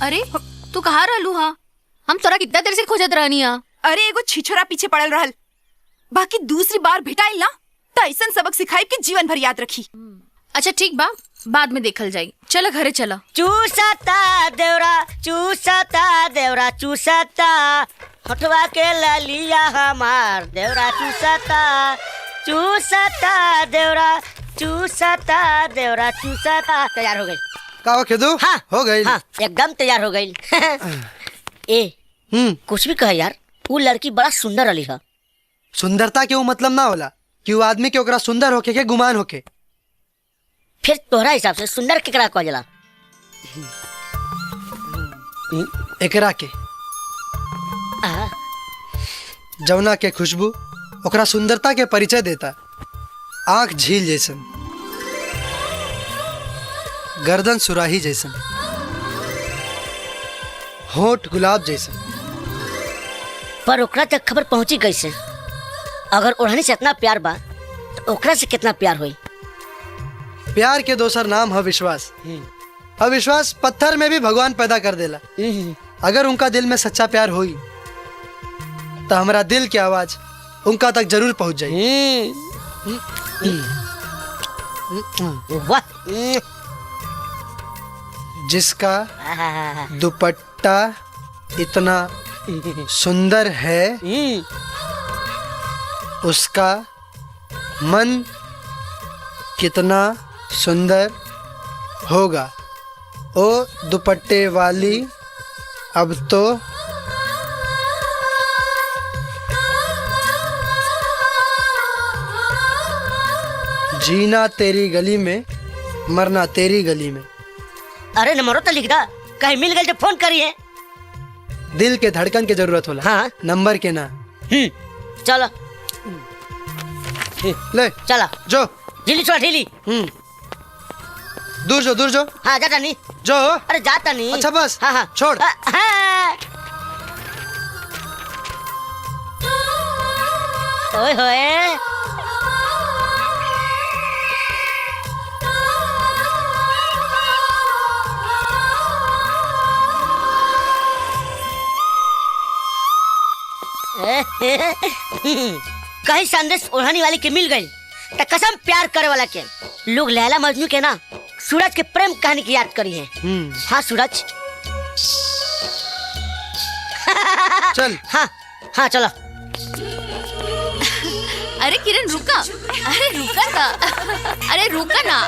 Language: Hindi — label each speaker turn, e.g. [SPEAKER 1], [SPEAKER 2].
[SPEAKER 1] अरे तू कहाँ रहलू हा? हम तोरा कितना देर से खोजत रहनी हा।
[SPEAKER 2] अरे एगो छिछोरा पीछे पड़ल रहल, बाकी दूसरी बार भेटाइल ना तो ऐसा सबक सिखाई कि जीवन भर याद रखी।
[SPEAKER 1] अच्छा ठीक बा, बाद में देखल जाई। चलो घरे चलो।
[SPEAKER 3] चूसता देवरा चूसता हटवा के ललिया हमार देवरा चूसता देवरा चूसता। तैयार हो गई
[SPEAKER 4] का खेदू?
[SPEAKER 3] हाँ
[SPEAKER 4] हो गई।
[SPEAKER 3] हाँ एकदम तैयार हो गई। ए कुछ भी कह यार, वो लड़की बड़ा सुंदर रही है।
[SPEAKER 4] सुंदरता के वो मतलब ना होला कि वो आदमी के ओकरा सुंदर होके के गुमान होके।
[SPEAKER 3] फिर तोहरा हिसाब से सुंदर केकरा कहल जाला?
[SPEAKER 4] एकरा के जवना के खुशबू ओकरा सुंदरता के परिचय देता। आंख झील जैसन, गर्दन सुराही जैसन, होठ गुलाब जैसन।
[SPEAKER 3] पर ओकरा तक खबर पहुंची कैसे? अगर ओढ़नी से इतना प्यार बा तो ओकरा से कितना प्यार होई?
[SPEAKER 4] प्यार के दोसर नाम है विश्वास। अविश्वास पत्थर में भी भगवान पैदा कर देला। अगर उनका दिल में सच्चा प्यार होई तो हमारा दिल की आवाज उनका तक जरूर पहुंच जाए।
[SPEAKER 3] वाह!
[SPEAKER 4] जिसका दुपट्टा इतना सुंदर है उसका मन कितना सुंदर होगा। ओ दुपट्टे वाली अब तो जीना तेरी गली में, मरना तेरी गली में।
[SPEAKER 3] अरे नंबरों तो लिख दा, कहीं मिल गई तो फोन करिए।
[SPEAKER 4] दिल के धड़कन की जरूरत होला।
[SPEAKER 3] हाँ
[SPEAKER 4] नंबर के ना।
[SPEAKER 3] चलो
[SPEAKER 4] ले
[SPEAKER 3] चला
[SPEAKER 4] जो
[SPEAKER 3] ढीली छोड़ा ढीली।
[SPEAKER 4] दूर जो।
[SPEAKER 3] हाँ जाता नहीं
[SPEAKER 4] जो।
[SPEAKER 3] अरे जाता नहीं।
[SPEAKER 4] अच्छा बस।
[SPEAKER 3] हाँ हाँ
[SPEAKER 4] छोड़।
[SPEAKER 3] ओए होए कहीं संदेश ओढ़ानी वाली के मिल गई तो कसम प्यार करे वाला के। लोग लैला मजनू के ना सूरज के प्रेम कहानी की याद करी है। हाँ सूरज।
[SPEAKER 4] चल।
[SPEAKER 3] हाँ चलो।
[SPEAKER 1] अरे किरण रुका, अरे रुका ना।